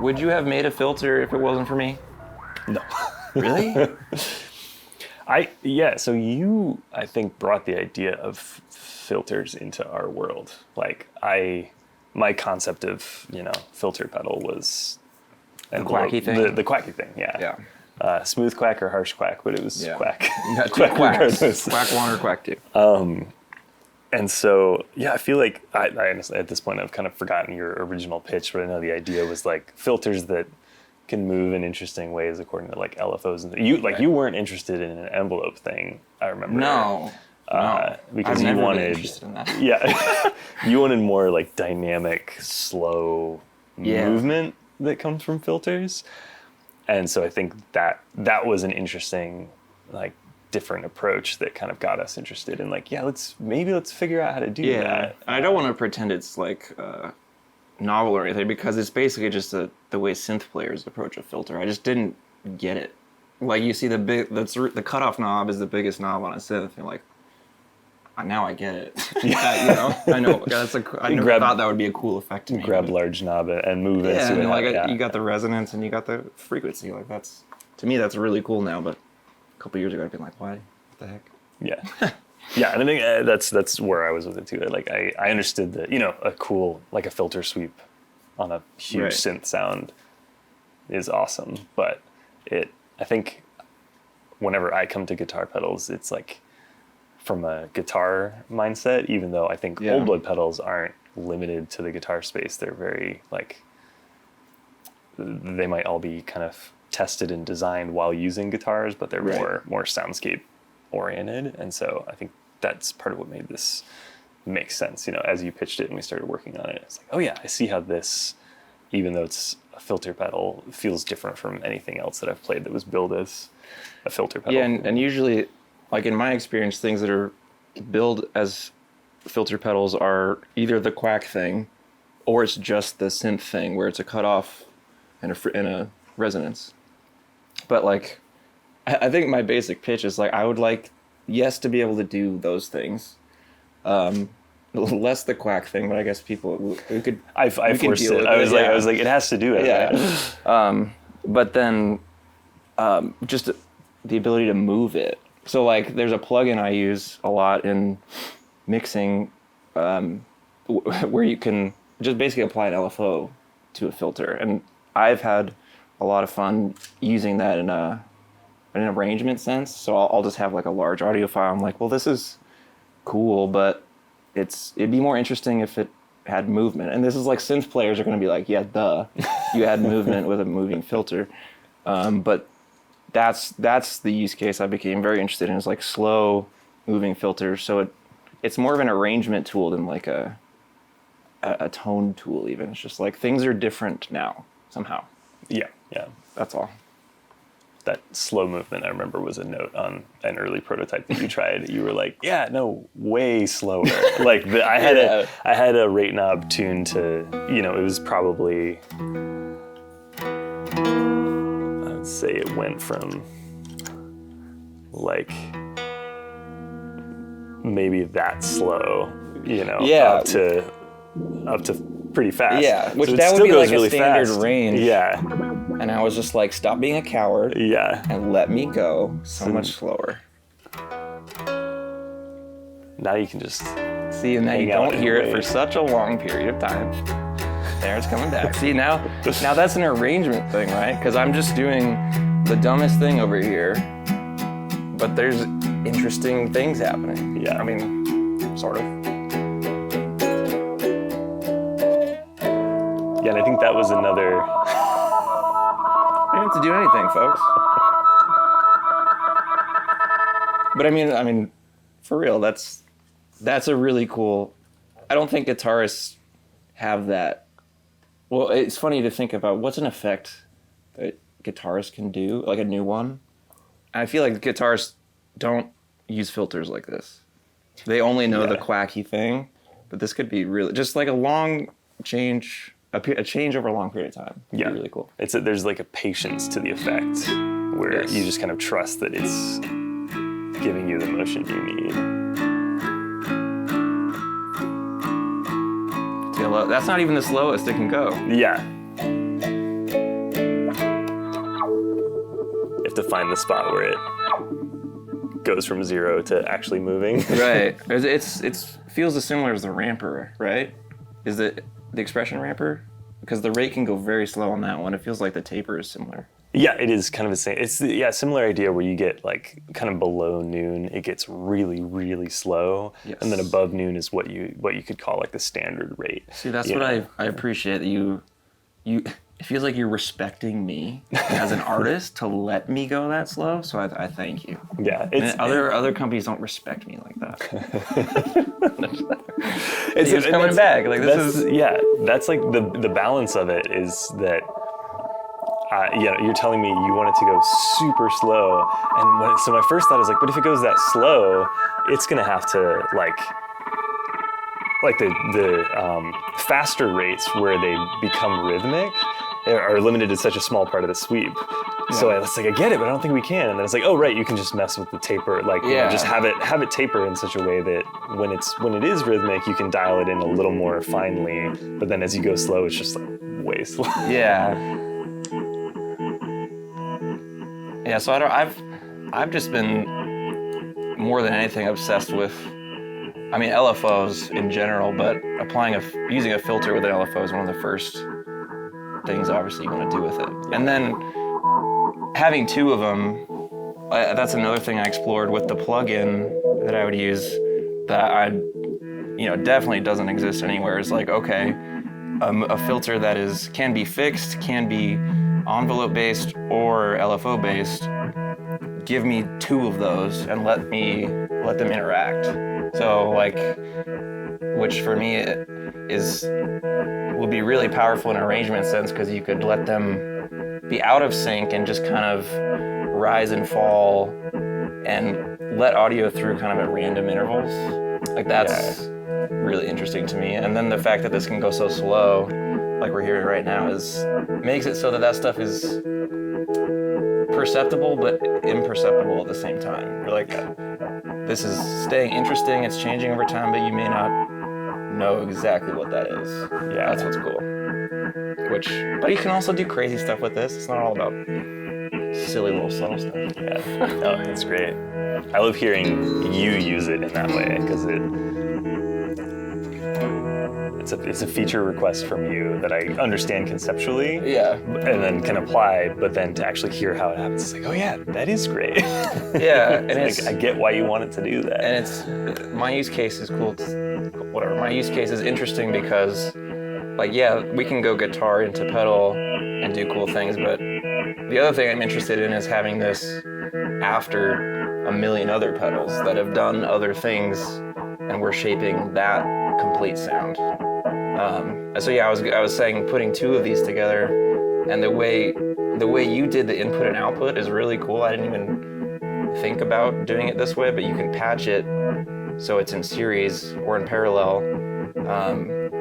Would you have made a filter if it wasn't for me? No. Really? So you, I think, brought the idea of filters into our world. Like my concept of, filter pedal was the quacky thing? The quacky thing, yeah. Yeah. Smooth quack or harsh quack, but it was quack. You got two quacks. Quack 1 or quack 2. And so, I feel like I honestly, at this point, I've kind of forgotten your original pitch, but I know the idea was like filters that can move in interesting ways according to like LFOs. And you weren't interested in an envelope thing, I remember. No. Because I've you never wanted, been interested in that. you wanted more like dynamic, slow movement that comes from filters. And so I think that was an interesting, like, different approach that kind of got us interested in like, let's figure out how to do that. I don't want to pretend it's like novel or anything, because it's basically just the way synth players approach a filter. I just didn't get it. Like, you see the cutoff knob is the biggest knob on a synth. You're like, now I get it. I know. I never thought that would be a cool effect to me. Grab large knob and move it. Yeah, you got the resonance and you got the frequency. Like, to me, that's really cool now. But a couple years ago, I'd been like, why? What the heck? Yeah. Yeah, and I think that's where I was with it too. Like, I understood that, a cool, like a filter sweep on a huge synth sound is awesome. But I think whenever I come to guitar pedals, it's like from a guitar mindset, even though I think Old Blood pedals aren't limited to the guitar space. They're very, like, they might all be kind of tested and designed while using guitars, but they're more soundscape oriented. And so I think that's part of what made this make sense. As you pitched it and we started working on it, it's like, oh yeah, I see how this, even though it's a filter pedal, feels different from anything else that I've played that was billed as a filter pedal. Yeah, and usually, like in my experience, things that are billed as filter pedals are either the quack thing, or it's just the synth thing where it's a cutoff and a resonance. But like, I think my basic pitch is like, I would like, to be able to do those things. Less the quack thing, but I guess people we could. I forced it. I was like, it has to do it. Yeah. But then, just the ability to move it. So like, there's a plugin I use a lot in mixing, where you can just basically apply an LFO to a filter, and I've had a lot of fun using that in an arrangement sense. So I'll just have like a large audio file. I'm like, well, this is cool, but it'd be more interesting if it had movement. And this is like, synth players are going to be like, yeah, duh, you had movement with a moving filter. But that's the use case I became very interested in, is like slow moving filters. So it's more of an arrangement tool than like a tone tool even. It's just like, things are different now somehow. Yeah. That's all. That slow movement, I remember, was a note on an early prototype that you tried. You were like, yeah, no, way slower. Like, I had a rate knob tuned to, it was probably, I would say it went from like maybe that slow, up to pretty fast. Yeah, which so that would be like really a standard fast range. Yeah. And I was just like, stop being a coward. Yeah. And let me go so much slower. Now you can just see, and now you don't hear it for such a long period of time. There, it's coming back. See, now that's an arrangement thing, right? Because I'm just doing the dumbest thing over here, but there's interesting things happening. Yeah. I mean, sort of. Yeah, and I think that was another... I didn't have to do anything, folks. But I mean, for real, that's a really cool... I don't think guitarists have that. Well, it's funny to think about what's an effect that guitarists can do, like a new one. I feel like guitars don't use filters like this. They only know the quacky thing, but this could be really just like a long change, a change over a long period of time. It'd be really cool. There's like a patience to the effect where you just kind of trust that it's giving you the motion you need. That's not even the slowest it can go. Yeah. You have to find the spot where it goes from 0 to actually moving. Right. It feels as similar as the ramper, right? Is it the expression ramper? Because the rate can go very slow on that one. It feels like the taper is similar. Yeah, it is kind of the same. It's similar idea where you get like kind of below noon, it gets really, really slow, and then above noon is what you could call like the standard rate. See, that's what I appreciate that you. It feels like you're respecting me as an artist to let me go that slow. So I thank you. Yeah, other companies don't respect me like that. It's coming back. Like that's like the balance of it is that. You're telling me you want it to go super slow, and so my first thought is like, but if it goes that slow, it's gonna have to like the faster rates where they become rhythmic are limited to such a small part of the sweep. Yeah. So it's like I get it, but I don't think we can. And then it's like, oh right, you can just mess with the taper, like just have it taper in such a way that when it is rhythmic, you can dial it in a little more finely. But then as you go slow, it's just like way slow. Yeah. Yeah, so I've just been more than anything obsessed with, I mean, LFOs in general, but using a filter with an LFO is one of the first things obviously you want to do with it. And then having two of them, that's another thing I explored with the plugin that I would use that definitely doesn't exist anywhere. Is like, okay, a filter that can be fixed, can be envelope based or LFO based, give me two of those and let them interact. So like, which for me will be really powerful in arrangement sense, because you could let them be out of sync and just kind of rise and fall and let audio through kind of at random intervals. Like that's really interesting to me. And then the fact that this can go so slow, like we're hearing right now, makes it so that stuff is perceptible but imperceptible at the same time. You're like, this is staying interesting, it's changing over time, but you may not know exactly what that is. Yeah, that's what's cool. But you can also do crazy stuff with this. It's not all about silly little subtle stuff. Yeah, no, it's great. I love hearing you use it in that way, because it's a feature request from you that I understand conceptually, and then can apply, but then to actually hear how it happens, it's like, oh yeah, that is great. Yeah, and like, I get why you want it to do that. And my use case is cool. My use case is interesting because, like, we can go guitar into pedal and do cool things, but the other thing I'm interested in is having this after a million other pedals that have done other things, and we're shaping that complete sound. So I was saying putting two of these together, and the way you did the input and output is really cool. I didn't even think about doing it this way, but you can patch it so it's in series or in parallel.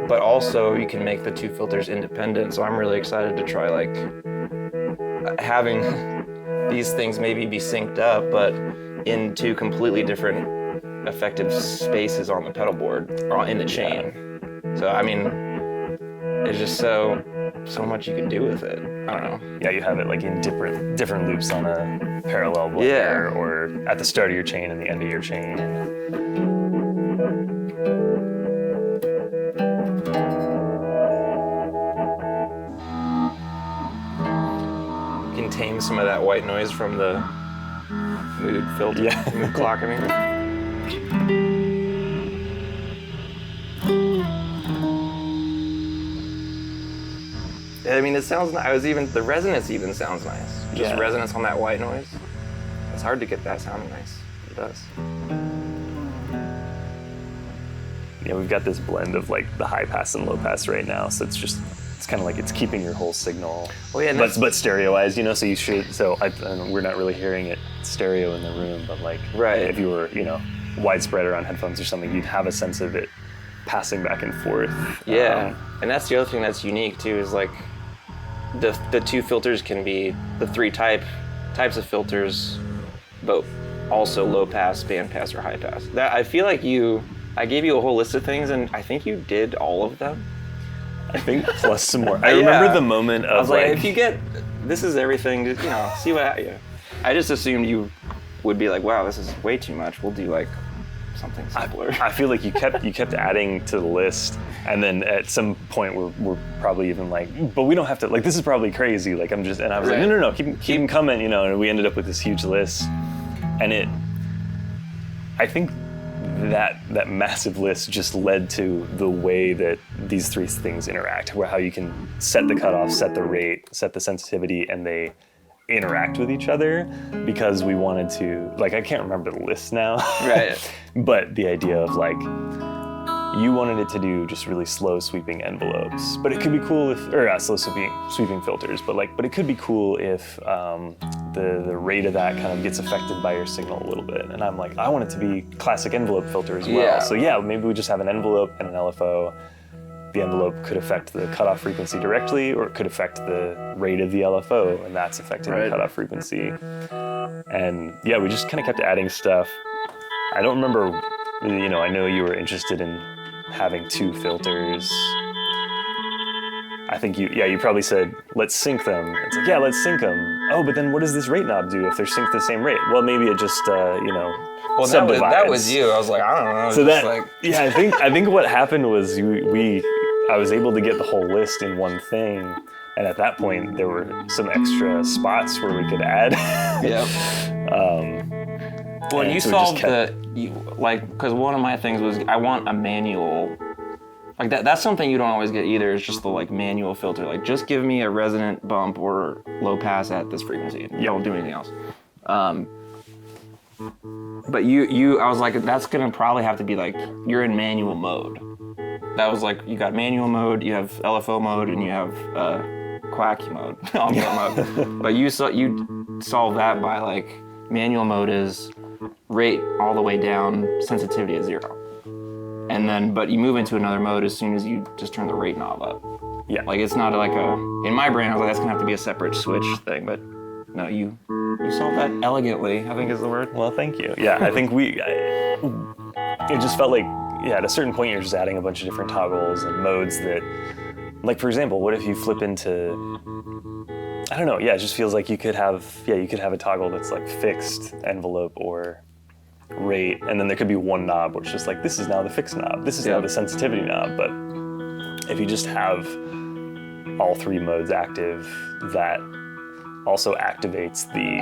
But also you can make the two filters independent. So I'm really excited to try like having these things maybe be synced up, but in two completely different effective spaces on the pedal board or in the chain. So I mean, there's just so much you can do with it. I don't know. Yeah, you have it like in different loops on a parallel blender, or at the start of your chain and the end of your chain. You can tame some of that white noise from the mood filter, mood clock, I mean. I mean, it sounds nice. The resonance even sounds nice. Just resonance on that white noise. It's hard to get that sounding nice. It does. Yeah, we've got this blend of like the high pass and low pass right now, so it's it's kind of like it's keeping your whole signal, yeah, but stereoized, you know. So you should. So we're not really hearing it stereo in the room, but like if you were, you know, widespread or on headphones or something, you'd have a sense of it passing back and forth. Yeah, and that's the other thing that's unique too, is like the two filters can be the three types of filters, but also low pass, band pass, or high pass. That I feel like I gave you a whole list of things, and I think you did all of them. I think plus some more. I remember the moment of I was like, if you get, this is everything, just, you know, see what, I just assumed you would be like, wow, this is way too much. We'll do like something simpler. I feel like you kept adding to the list, and then at some point we're probably even like, but we don't have to, like, this is probably crazy. Like, I was like, no, keep them coming, you know, and we ended up with this huge list. And I think that massive list just led to the way that these three things interact, where how you can set the cutoff, set the rate, set the sensitivity, and they interact with each other, because we wanted to, like, I can't remember the list now. Right. But the idea of like, you wanted it to do just really slow sweeping envelopes, but it could be cool if, or slow sweeping filters, but it could be cool if the rate of that kind of gets affected by your signal a little bit. And I'm like, I want it to be classic envelope filter as well. Yeah. So yeah, maybe we just have an envelope and an LFO. The envelope could affect the cutoff frequency directly, or it could affect the rate of the LFO, and that's affecting the cutoff frequency. And yeah, we just kind of kept adding stuff. I don't remember, you know, I know you were interested in having two filters. I think you probably said, let's sync them. It's like, yeah, let's sync them. Oh, but then what does this rate knob do if they're synced the same rate? Well, maybe it just, you know, well, subdivides. that was you. I was like, I don't know. So that, yeah, I think what happened was I was able to get the whole list in one thing, and at that point there were some extra spots where we could add. Yep. Well, you solved because one of my things was I want a manual. Like that's something you don't always get either. Is just the like manual filter. Like just give me a resonant bump or low pass at this frequency. You don't do anything else. But I was like, that's gonna probably have to be like you're in manual mode. That was like, you got manual mode, you have LFO mode, and you have quack mode, envelope mode. But you solve that by like, manual mode is rate all the way down, sensitivity is 0. And then, but you move into another mode as soon as you just turn the rate knob up. Yeah. Like it's not like in my brain I was like, that's gonna have to be a separate switch thing, but no, you solved that elegantly, I think is the word. Well, thank you. Yeah, I think it just felt like, yeah, at a certain point you're just adding a bunch of different toggles and modes that, like for example, what if you flip into, I don't know, yeah, it just feels like you could have a toggle that's like fixed envelope or rate, and then there could be one knob which is just like, this is now the fixed knob, this is now the sensitivity knob. But if you just have all three modes active, that also activates the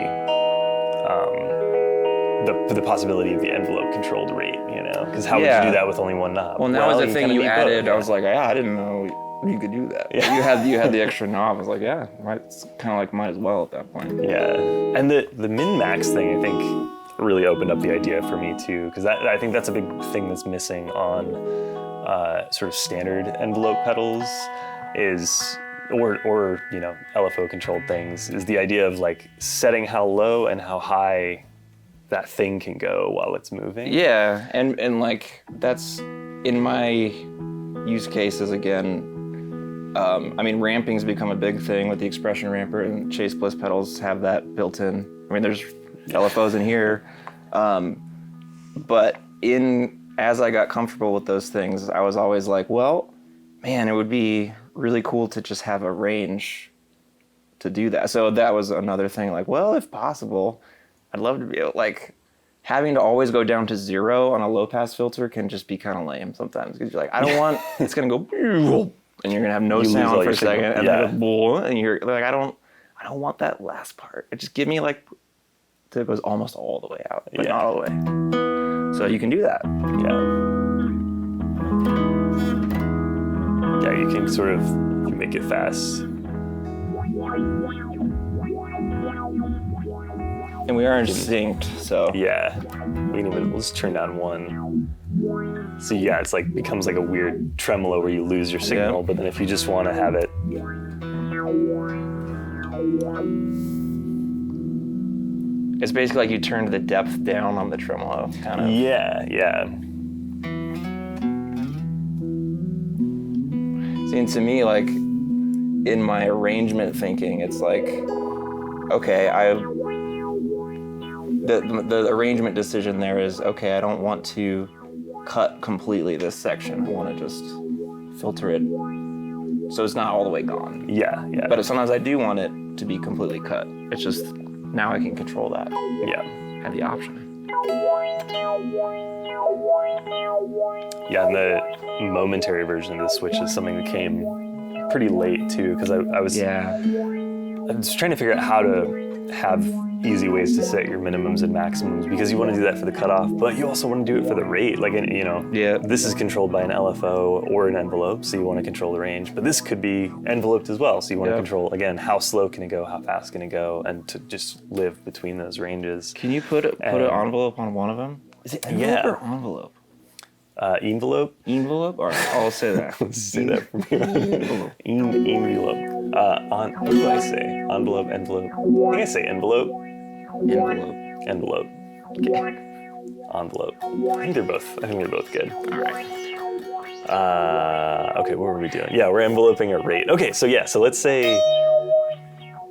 possibility of the envelope controlled rate, you know? Because how would you do that with only one knob? Well, that was the thing you added. I was like, yeah, I didn't know you could do that. Yeah. You had the extra knob. I was like, yeah, it's kind of like might as well at that point. Yeah, and the min-max thing, I think, really opened up the idea for me too, because I think that's a big thing that's missing on sort of standard envelope pedals is, or you know, LFO controlled things, is the idea of like setting how low and how high that thing can go while it's moving. Yeah, and like that's in my use cases again. I mean, ramping's become a big thing with the expression ramper, and Chase Bliss pedals have that built in. I mean, there's LFOs in here, but as I got comfortable with those things, I was always like, well, man, it would be really cool to just have a range to do that. So that was another thing, like, well, if possible, I'd love to be able, like, having to always go down to 0 on a low pass filter can just be kind of lame sometimes, because you're like, I don't want, it's gonna go, and you're gonna have no sound for a second, and then and you're like, I don't want that last part. Just give me like, till it goes almost all the way out, but not all the way. So you can do that. Yeah, you can sort of make it fast. And we aren't synced, so. Yeah, we'll just turn down one. So yeah, it's like becomes like a weird tremolo where you lose your signal. Yeah. But then if you just want to have it, It's basically like you turned the depth down on the tremolo, kind of. yeah. See, and to me, like, in my arrangement thinking, it's like, okay, the arrangement decision there is, okay, I don't want to cut completely this section. I want to just filter it so it's not all the way gone. Yeah. But sometimes I do want it to be completely cut. It's just, now I can control that. Yeah. I have the option. Yeah, and the momentary version of the switch is something that came pretty late too, because I was trying to figure out how to have easy ways to set your minimums and maximums, because you want to do that for the cutoff, but you also want to do it for the rate. Like, you know, this is controlled by an LFO or an envelope, so you want to control the range. But this could be enveloped as well, so you want to control, again, how slow can it go, how fast can it go, and to just live between those ranges. Can you put an envelope on one of them? Is it envelope or envelope? Envelope. Envelope? All right, I'll say that. Let's say that from here. Envelope. What do I say? Envelope, envelope. I think I say envelope. Envelope. Okay. Envelope. I think they're both good. All right. Okay, what were we doing? Yeah, we're enveloping a rate. Okay, so let's say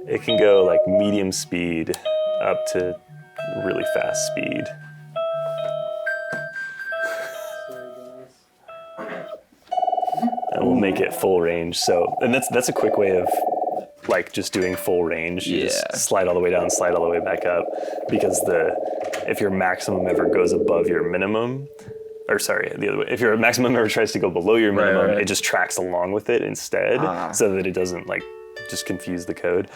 it can go like medium speed up to really fast speed. And we'll make it full range. So, and that's a quick way of like just doing full range. You just slide all the way down, slide all the way back up, because if your maximum ever goes above your minimum, or sorry, the other way, if your maximum ever tries to go below your minimum, it just tracks along with it instead, so that it doesn't like just confuse the code.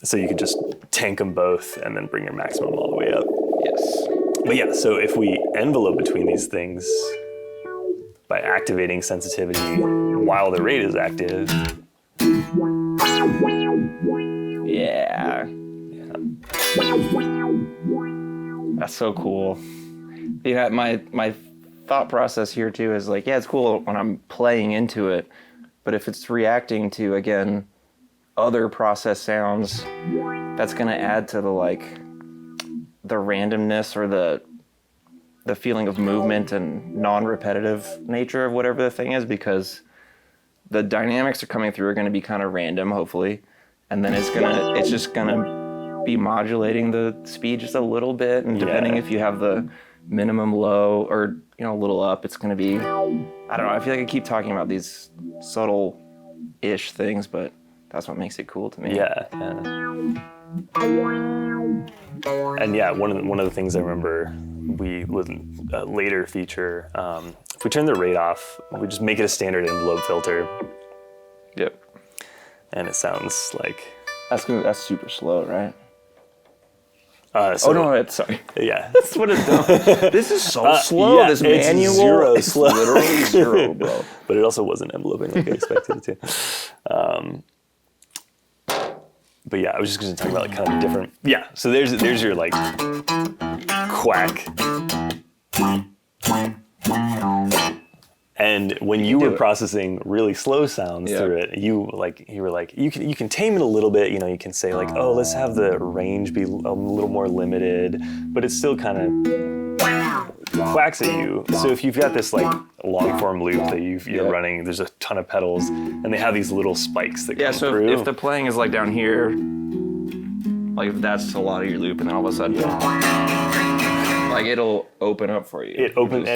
So you could just tank them both and then bring your maximum all the way up. Yes. But yeah, so if we envelope between these things by activating sensitivity while the rate is active. Yeah. That's so cool. Yeah, my thought process here too is like, yeah, it's cool when I'm playing into it, but if it's reacting to, again, other process sounds, that's gonna add to the randomness or the feeling of movement and non-repetitive nature of whatever the thing is, because the dynamics are coming through are going to be kind of random, hopefully, and then it's just gonna be modulating the speed just a little bit, and depending if you have the minimum low or a little up, it's going to be, I don't know. I feel like I keep talking about these subtle-ish things, but that's what makes it cool to me. Yeah. And yeah, one of the things I remember we would later feature, if we turn the rate off, we just make it a standard envelope filter. Yep. And it sounds like... That's super slow, right? Sorry. Yeah. That's what it's doing. This is so slow. Yeah, this manual. It's slow. Literally zero, bro. But it also wasn't enveloping like I expected it to. But yeah, I was just going to talk about like kind of different. Yeah. So there's your like quack. And when you were processing really slow sounds through it, you were like, you can tame it a little bit. You can say like, oh, let's have the range be a little more limited, but it still kind of quacks at you. So if you've got this like long form loop that you're running, there's a ton of pedals, and they have these little spikes that come through. If the playing is like down here, like if that's a lot of your loop, and then all of a sudden, like it'll open up for you. It opens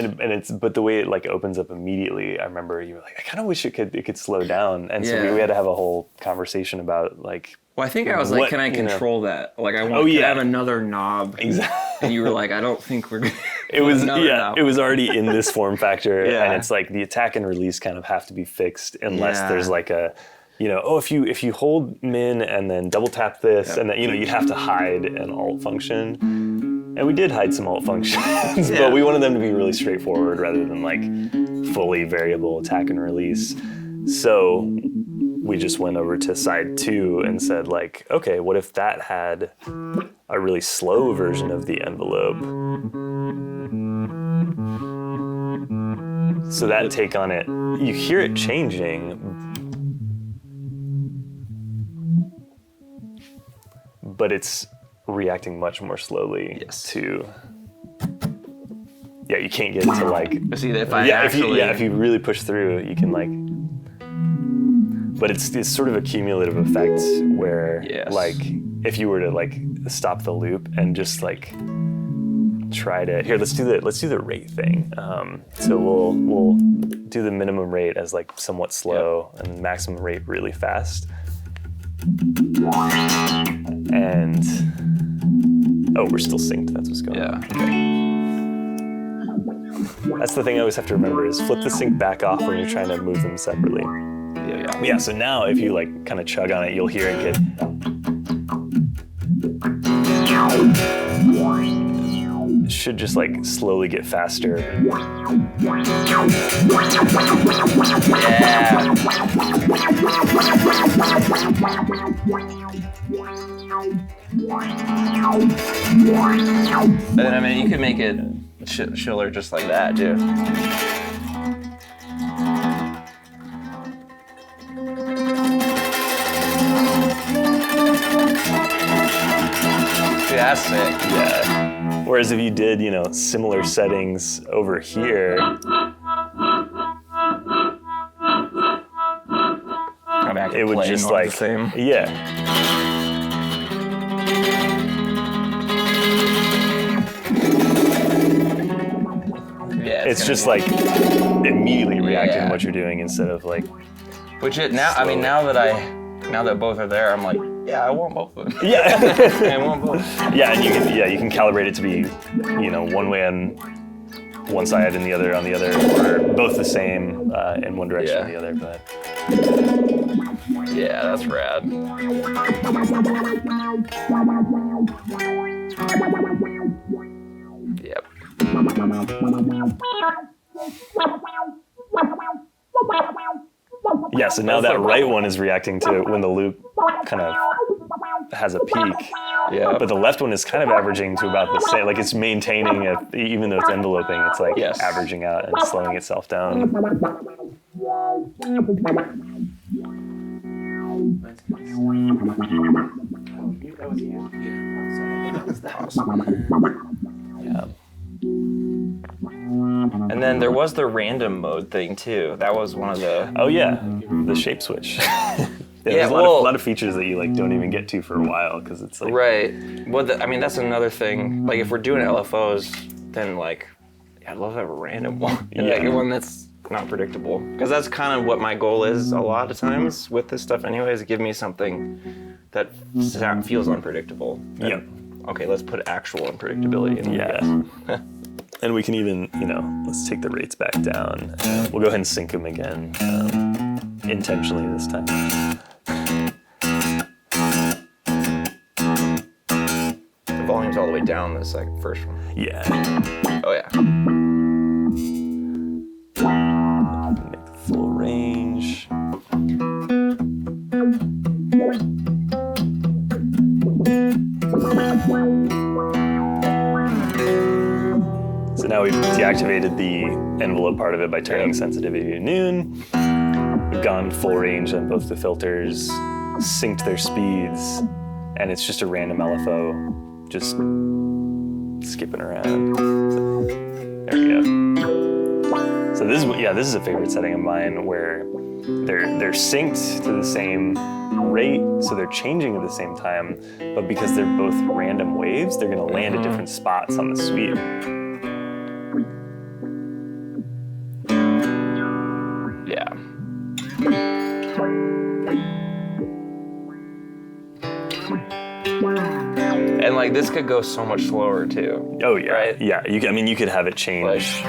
but the way it like opens up immediately, I remember you were like, I kind of wish it could slow down, and so we had to have a whole conversation about like. Well, I think I was like, can I control that? Like I want to have another knob. Exactly. And you were like, I don't think we're gonna. It was it was already in this form factor, and it's like the attack and release kind of have to be fixed unless there's like a. If you hold min and then double tap this, and then you'd have to hide an alt function, and we did hide some alt functions, but we wanted them to be really straightforward rather than like fully variable attack and release. So we just went over to side 2 and said like, okay, what if that had a really slow version of the envelope. So that take on it, you hear it changing, but it's reacting much more slowly to. Yeah, you can't get to like. See, if I if you really push through, you can like. But it's sort of a cumulative effect where, like, if you were to like stop the loop and just like try to let's do the rate thing. So we'll do the minimum rate as like somewhat slow and maximum rate really fast. And we're still synced. That's what's going on. Okay. That's the thing I always have to remember is flip the sync back off when you're trying to move them separately. Yeah, so now if you like kind of chug on it, you'll hear it get. It should just like slowly get faster. And then, I mean, you could make it chiller just like that, too. That's sick. Yeah. Whereas if you did, similar settings over here, it would just like, same. Yeah. It's just like immediately reacting to what you're doing instead of like. Which now, slowly. I mean, now that both are there, I'm like, yeah, I want both of them. Yeah. I want both. Yeah, and you can calibrate it to be, one way on one side and the other on the other, or both the same in one direction or the other. But yeah, that's rad. Yep. Yeah, so now that right one is reacting to when the loop kind of has a peak. Yeah. But the left one is kind of averaging to about the same. Like it's maintaining it, even though it's enveloping, it's like averaging out and slowing itself down. Yeah. And then there was the random mode thing too. That was one of the. Oh yeah, the shape switch. There's a lot of features that you like don't even get to for a while because it's like. Right. Well, that's another thing. Like if we're doing LFOs, then like, I'd love to have a random one. Like one that's not predictable. Because that's kind of what my goal is a lot of times with this stuff. Anyways, give me something that feels unpredictable. Yeah. Okay, let's put actual unpredictability in. Yeah. And we can even, let's take the rates back down. We'll go ahead and sync them again, intentionally this time. The volume's all the way down this first one. Yeah. Oh yeah. Make the full range. So now we've deactivated the envelope part of it by turning sensitivity to noon. We've gone full range on both the filters, synced their speeds, and it's just a random LFO, just skipping around. There we go. So this is a favorite setting of mine where they're synced to the same rate, so they're changing at the same time, but because they're both random waves, they're gonna land at different spots on the sweep. Yeah. And like this could go so much slower too. Oh yeah, right? Yeah. You could have it change,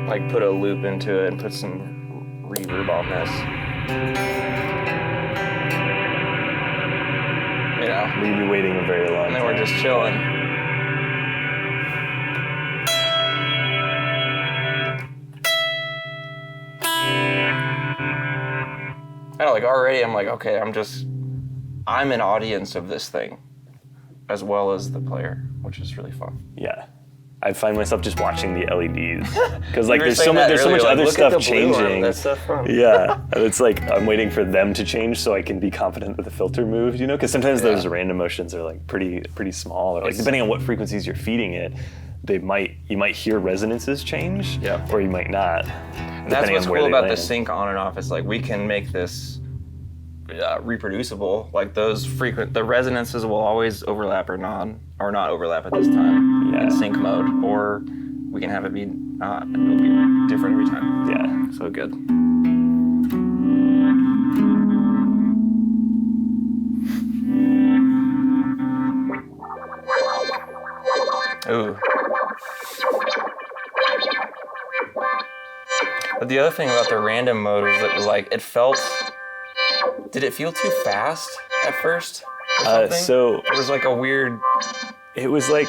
like put a loop into it and put some reverb on this. We'd be waiting a very long time. And then we're just chilling. I know, already I'm like, okay, I'm just I'm an audience of this thing, as well as the player, which is really fun. Yeah. I find myself just watching the LEDs because like You were there's so saying much that there's so earlier, much like, other look at stuff the blue one, changing. that's so fun. Yeah, and it's like I'm waiting for them to change so I can be confident that the filter moved. You know, because sometimes those random motions are like pretty small, or like depending on what frequencies you're feeding it, you might hear resonances change, or you might not. And that's what's cool about the sync on and off. It's like we can make this reproducible. Like the resonances will always overlap or not overlap at this time in sync mode, or we can have it be not, and it'll be different every time. Yeah. So good. Ooh. But the other thing about the random mode is that like did it feel too fast at first? So it was like a weird. It was like,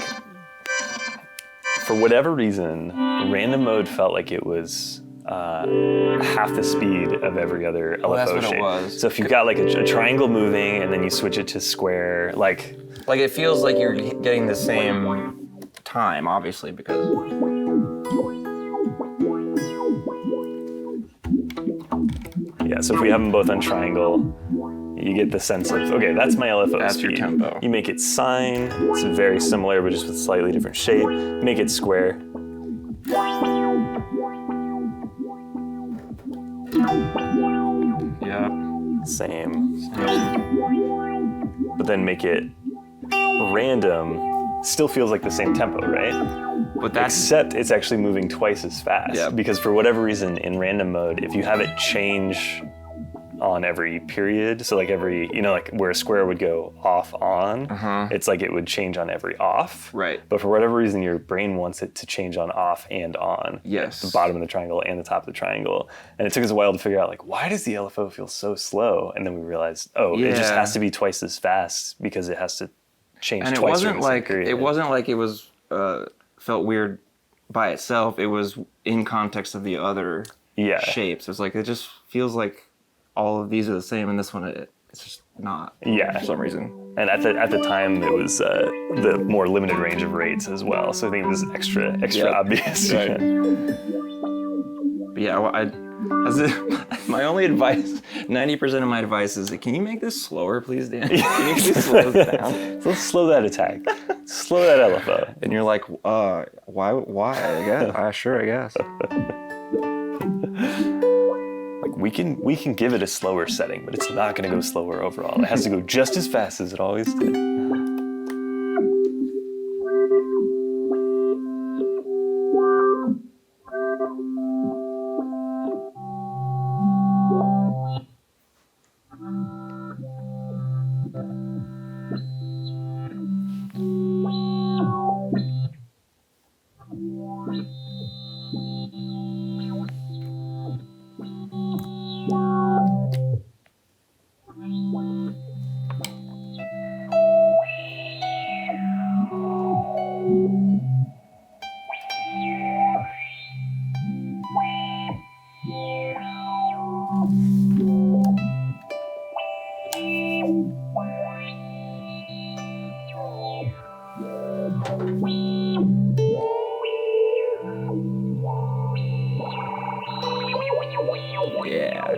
for whatever reason, random mode felt like it was half the speed of every other LFO that's what shape. It was. So if you've got like a triangle moving and then you switch it to square, like it feels like you're getting the same time, obviously, because. Yeah, so if we have them both on triangle, you get the sense of, okay, that's my LFO That's speed. your tempo. You make it sine, it's very similar, but just with slightly different shape. Make it square. Yeah. Same. But then make it random, still feels like the same tempo, right? But Except it's actually moving twice as fast. Yeah. Because for whatever reason, in random mode, if you have it change on every period, so like every, like where a square would go off on, it's like it would change on every off. Right. But for whatever reason, your brain wants it to change on off and on. Yes. The bottom of the triangle and the top of the triangle. And it took us a while to figure out, like, why does the LFO feel so slow? And then we realized, it just has to be twice as fast because it has to change and twice. And it wasn't like it was felt weird by itself. It was in context of the other shapes. It's like it just feels like all of these are the same, and this one it's just not. Yeah, for some reason. And at the time, it was the more limited range of rates as well. So I think it was extra obvious. Right. But yeah, my only advice, 90% of my advice is, can you make this slower, please, Dan? Can you please slow this down? Let's slow that attack. Slow that LFO. And you're like, why? I guess. Sure, I guess. Like we can give it a slower setting, but it's not going to go slower overall. It has to go just as fast as it always did. Yeah.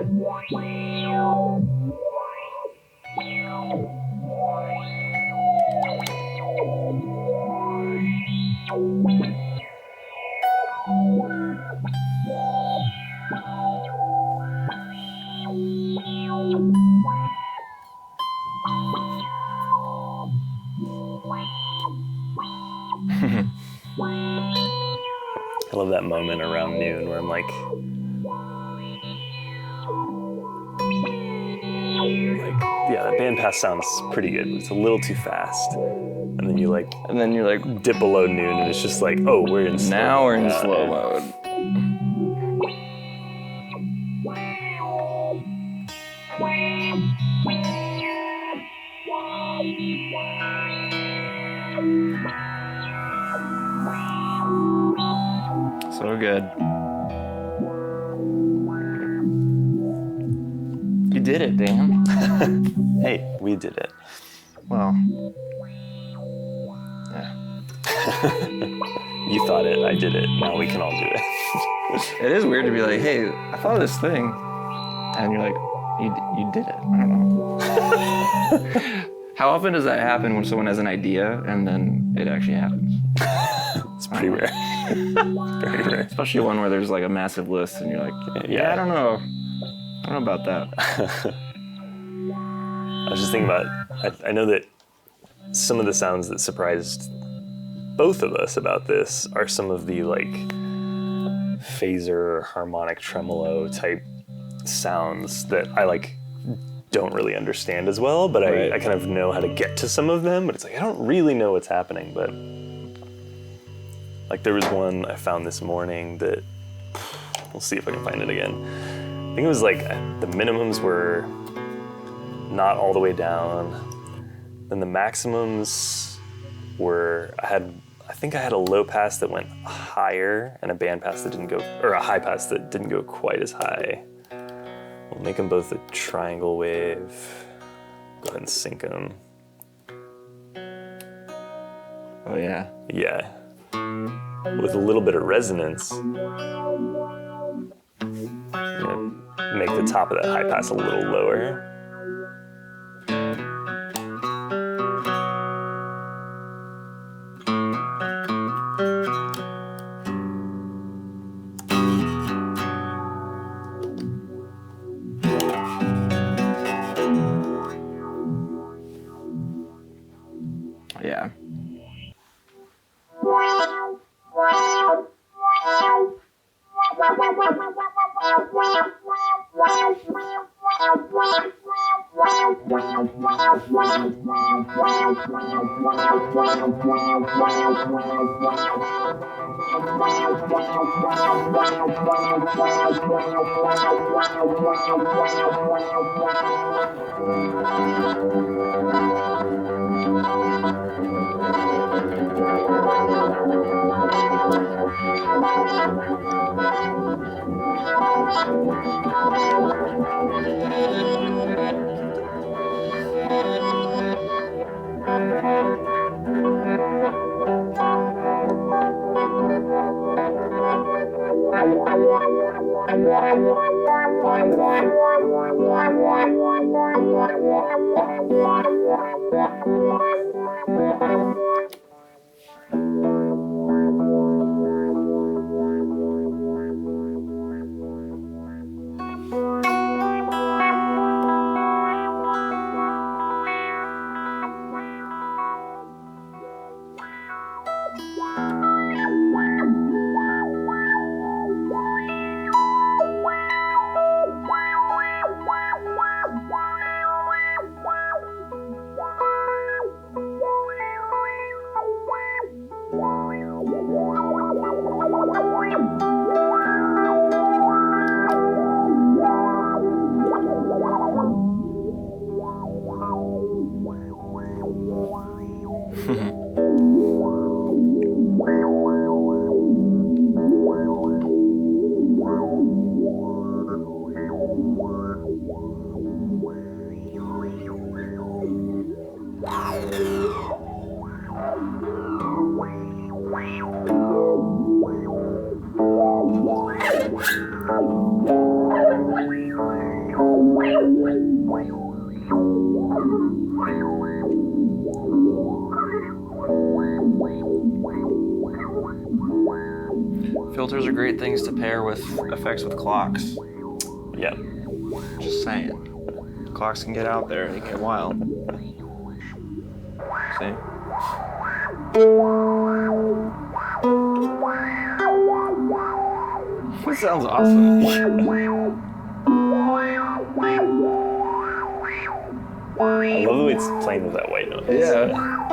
I love that moment around noon where I'm like, yeah, that bandpass sounds pretty good, but it's a little too fast. And then you're like dip below noon, and it's just like, oh, we're in slow Now we're in mode. slow mode. So good. You did it, Dan. Hey, we did it. Well, yeah. You thought it, I did it. Now we can all do it. It is weird to be like, hey, I thought of this thing. And you're like, you did it. I don't know. How often does that happen when someone has an idea and then it actually happens? It's pretty rare. Very rare. Especially one where there's like a massive list and you're like, yeah, I don't know. I don't know about that. I was just thinking about, I know that some of the sounds that surprised both of us about this are some of the like phaser, harmonic, tremolo type sounds that I like don't really understand as well, but Right. I kind of know how to get to some of them, but it's like I don't really know what's happening. But like there was one I found this morning that, we'll see if I can find it again. I think it was like the minimums were not all the way down, then the maximums were, I think I had a low pass that went higher and a band pass that didn't go, or a high pass that didn't go quite as high. We'll make them both a triangle wave. Go ahead and sync them. Oh, yeah. Yeah. With a little bit of resonance. Make the top of that high pass a little lower. Yeah. Filters are great things to pair with effects with clocks. Yeah. Just saying. Clocks can get out there, they get wild. See? That sounds awesome. I love the way it's playing with that white noise. Yeah.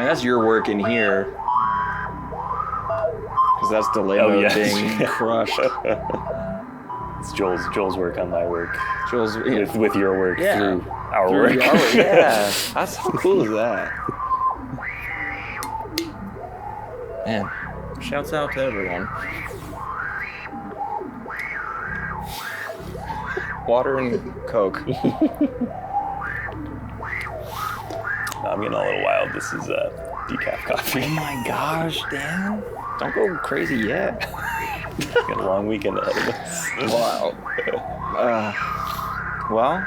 mean, that's your work in here. Because that's delay mode being crushed. It's Joel's work on my work. Joel's with your work through our work. Yeah. That's how cool is that? Man, shouts out to everyone. Water and Coke. I'm getting a little wild. This is decaf coffee. Oh my gosh, Dan. Don't go crazy yet. Got a long weekend ahead of us. Wow. Well,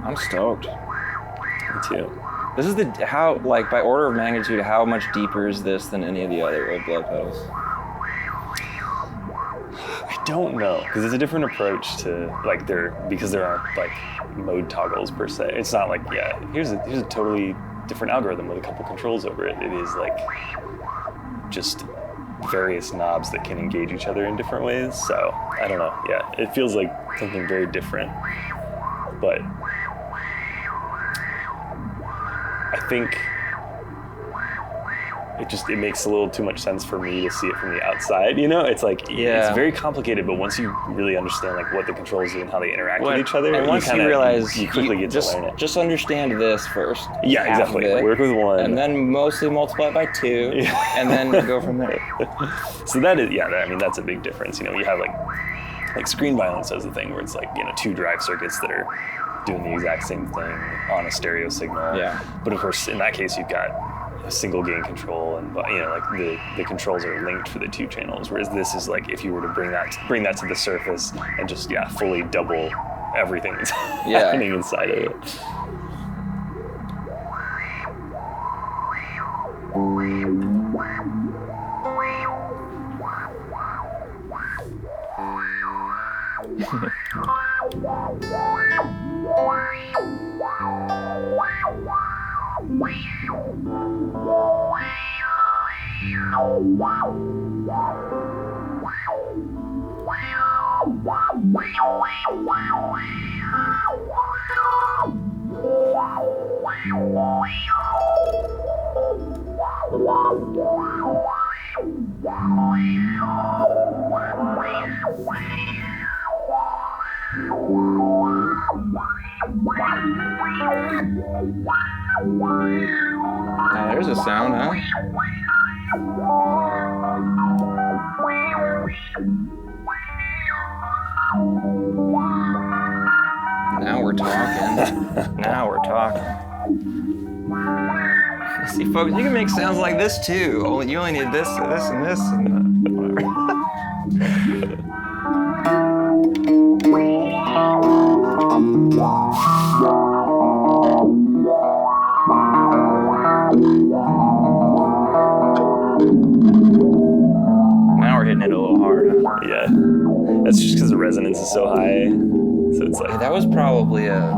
I'm stoked. Me too. This is how, like, by order of magnitude, how much deeper is this than any of the other old blood pedals? I don't know, because it's a different approach to, like, because there aren't, like, mode toggles per se. It's not like, here's a totally different algorithm with a couple controls over it. It is, like, just various knobs that can engage each other in different ways. So, I don't know. Yeah, it feels like something very different. But I think it makes a little too much sense for me to see it from the outside, you know? It's like, it's very complicated, but once you really understand like what the controls do and how they interact with each other, and once you realize you quickly get to learn it. Just understand this first. Yeah, exactly. Work with one. And then mostly multiply it by 2, and then go from there. So that is, I mean, that's a big difference. You know, you have like screen violence does the thing where it's like, 2 drive circuits that are doing the exact same thing on a stereo signal. Yeah. But of course, in that case, you've got a single gain control, and like the controls are linked for the 2 channels. Whereas this is like if you were to bring that to the surface and just fully double everything that's happening inside of it. Now there's a sound, huh? Now we're talking. Now we're talking. See, folks, you can make sounds like this too. You only need this, and this, and this, and whatever. Now we're hitting it a little hard, huh? Yeah. That's just because the resonance is so high. So it's like... That was probably a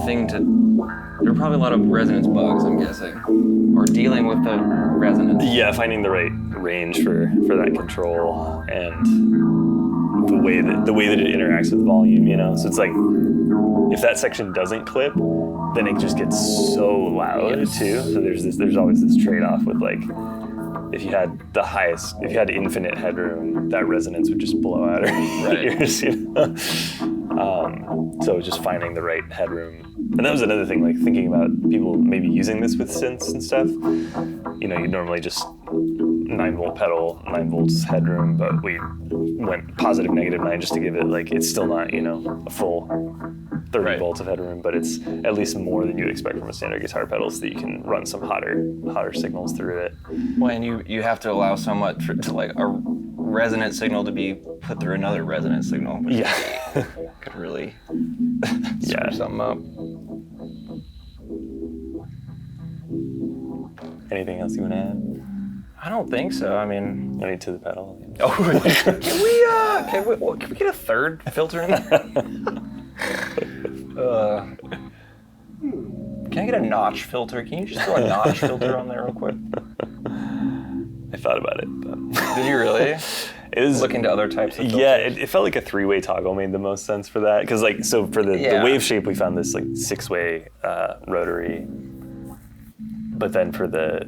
thing to... There were probably a lot of resonance bugs, I'm guessing. Or dealing with the resonance. Yeah, finding the right range for that control and the way that it interacts with volume, So it's like, if that section doesn't clip, then it just gets so loud too. So there's always this trade-off with like, if you had infinite headroom, that resonance would just blow out our ears, So just finding the right headroom. And that was another thing, like thinking about people maybe using this with synths and stuff. You normally just 9-volt pedal, 9 volts headroom, but we went positive, negative 9 just to give it like, it's still not, a full 30 volts of headroom, but it's at least more than you'd expect from a standard guitar pedal so that you can run some hotter signals through it. Well, and you have to allow so much to like a resonant signal to be put through another resonant signal. Which could really screw something up. Anything else you want to add? I don't think so. I mean, no need to the pedal. Oh, can we get a third filter in there? Can I get a notch filter? Can you just throw a notch filter on there real quick? I thought about it, but... Did you really? It was, look into other types of filters? Yeah, it felt like a 3-way toggle made the most sense for that. Because so for the wave shape, we found this like 6-way rotary but then for the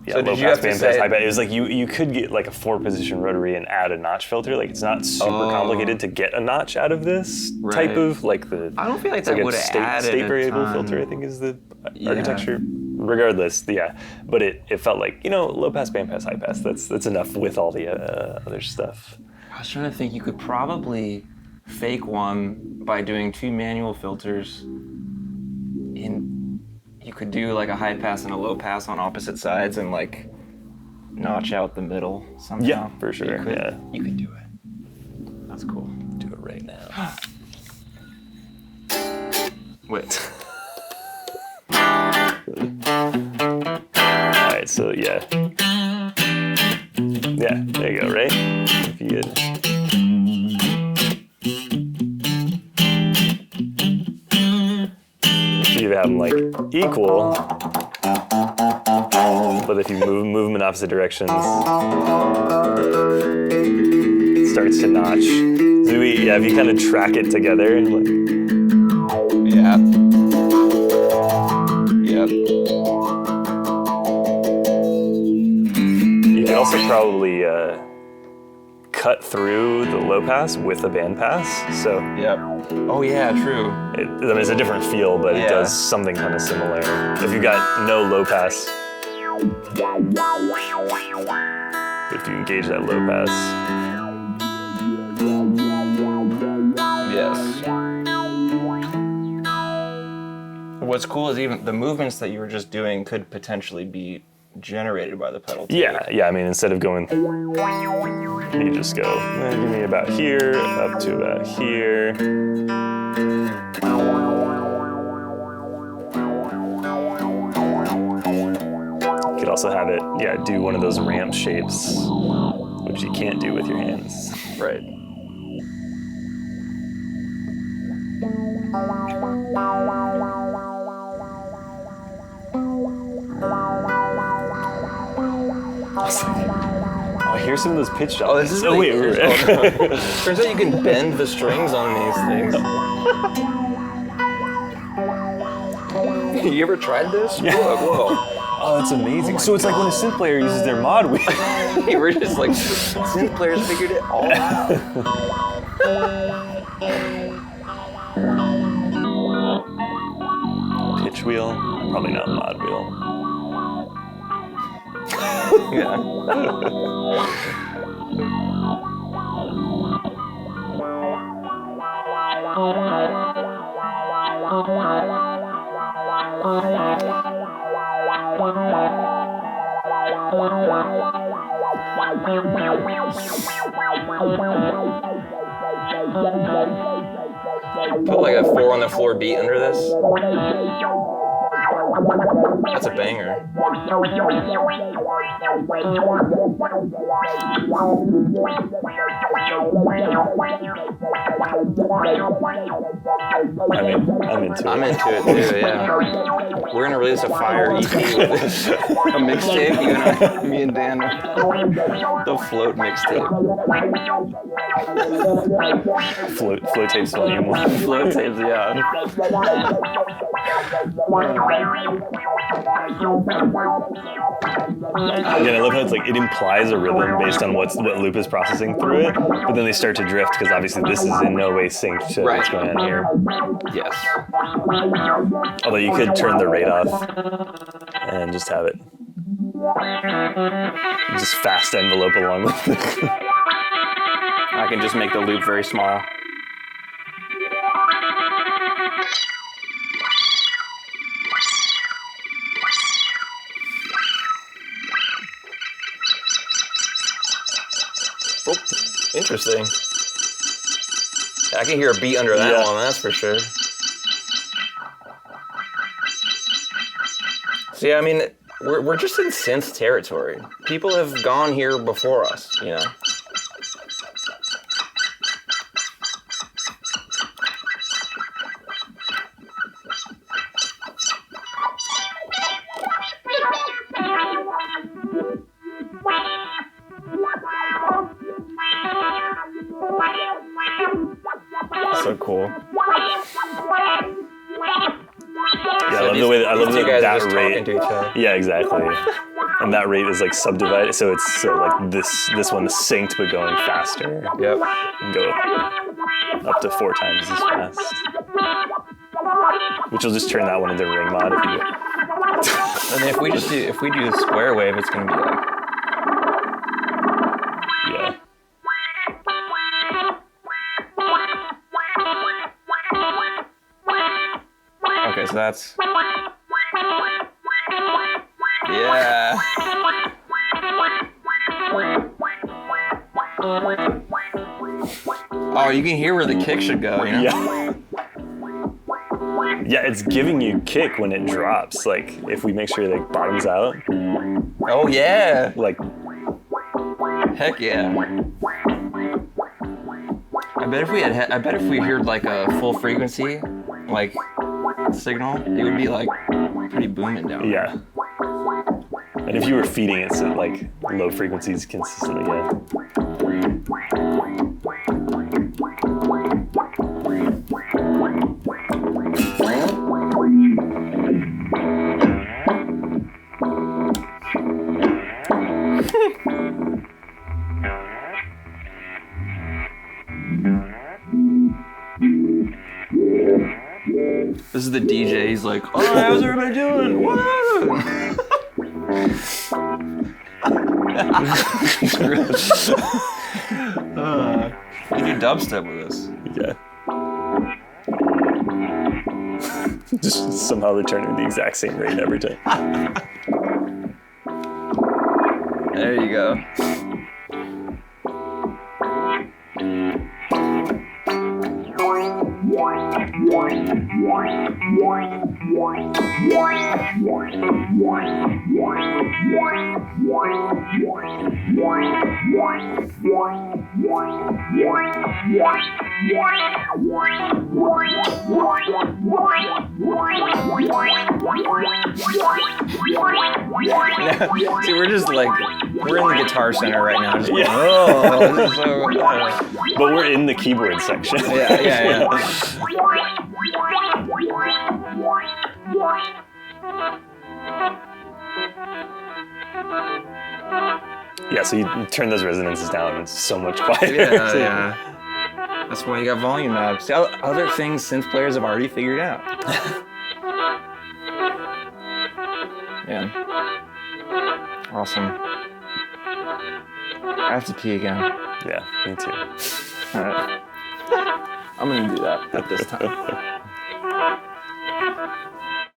So did low you pass, have to band say- pass, high pass, it was like you could get like a 4-position rotary and add a notch filter. Like it's not super complicated to get a notch out of this type of like the. I don't feel like it's that a would have added state a variable ton. filter. I think is the architecture. Regardless, yeah, but it felt like low pass, band pass, high pass. That's enough with all the other stuff. I was trying to think. You could probably fake one by doing 2 manual filters. You could do like a high pass and a low pass on opposite sides and like notch out the middle somehow. Yeah, for sure. You could do it. That's cool. Do it right now. Wait. All right, so yeah, there you go, right? If you get. You have them like equal, but if you move them in opposite directions, it starts to notch. So if you kind of track it together, like. Yeah. Yep. You can also probably cut through the low pass with a band pass. So. Yep. Oh yeah, true. It's a different feel, but it does something kind of similar. If you've got no low pass, if you engage that low pass. Yes. What's cool is even the movements that you were just doing could potentially be generated by the pedal too. Yeah. I mean, instead of going, you just go, give me about here, up to about here. You could also have it, do one of those ramp shapes, which you can't do with your hands. Right. Oh, here's some of those pitch jobs. Oh, this is really Turns out you can bend the strings on these things. You ever tried this? Yeah. Whoa. Oh, that's amazing. So it's like when a synth player uses their mod wheel. We're just like, synth players figured it all out. Pitch wheel, probably not mod wheel. Yeah. Put like a 4 on the floor beat under this. That's a banger. I'm into it. I'm into it too, yeah. We're gonna release a fire EP with this. A mixtape, me and Dan. The float mixtape. Float tapes volume 1. Float tapes, yeah. Again, I love how it's like it implies a rhythm based on what loop is processing through it, but then they start to drift because obviously this is in no way synced to what's going on here. Yes. Although you could turn the rate off and just have it just fast envelope along with it. I can just make the loop very small. Oh, interesting. I can hear a beat under that one, that's for sure. See, I mean, we're just in synth territory. People have gone here before us, you know. So cool. Yeah, love the way that, I love these two that guys that are just rate. talking to each other. Yeah, exactly. And that rate is like subdivided, so it's like this one is synced but going faster. Yep. And go up to 4 times as fast. Which will just turn that one into ring mod if you. And if we do the square wave, it's gonna be like. Yeah. Okay, so that's. Yeah. Oh, you can hear where the kick should go, you know? Yeah. Yeah, it's giving you kick when it drops. Like if we make sure it like bottoms out. Oh yeah. Like Heck yeah. I bet if we heard like a full frequency, like signal, it would be like pretty booming down. yeah. And if you were feeding it to like low frequencies consistently, yeah. This is the DJ. He's like, "Oh, how's everybody doing? Woo!" You do dubstep with us. Yeah. Just somehow returning the exact same rate every time. There you go. See, we're just like, we're in the Guitar Center right now. Just Yeah. oh, this is so, But we're in the keyboard section. yeah. Yeah, so you turn those resonances down, it's so much quieter. Yeah. That's why you got volume knobs. See, other things synth players have already figured out. Yeah. Awesome. I have to pee again. Yeah, me too. All right. I'm gonna do that at this time.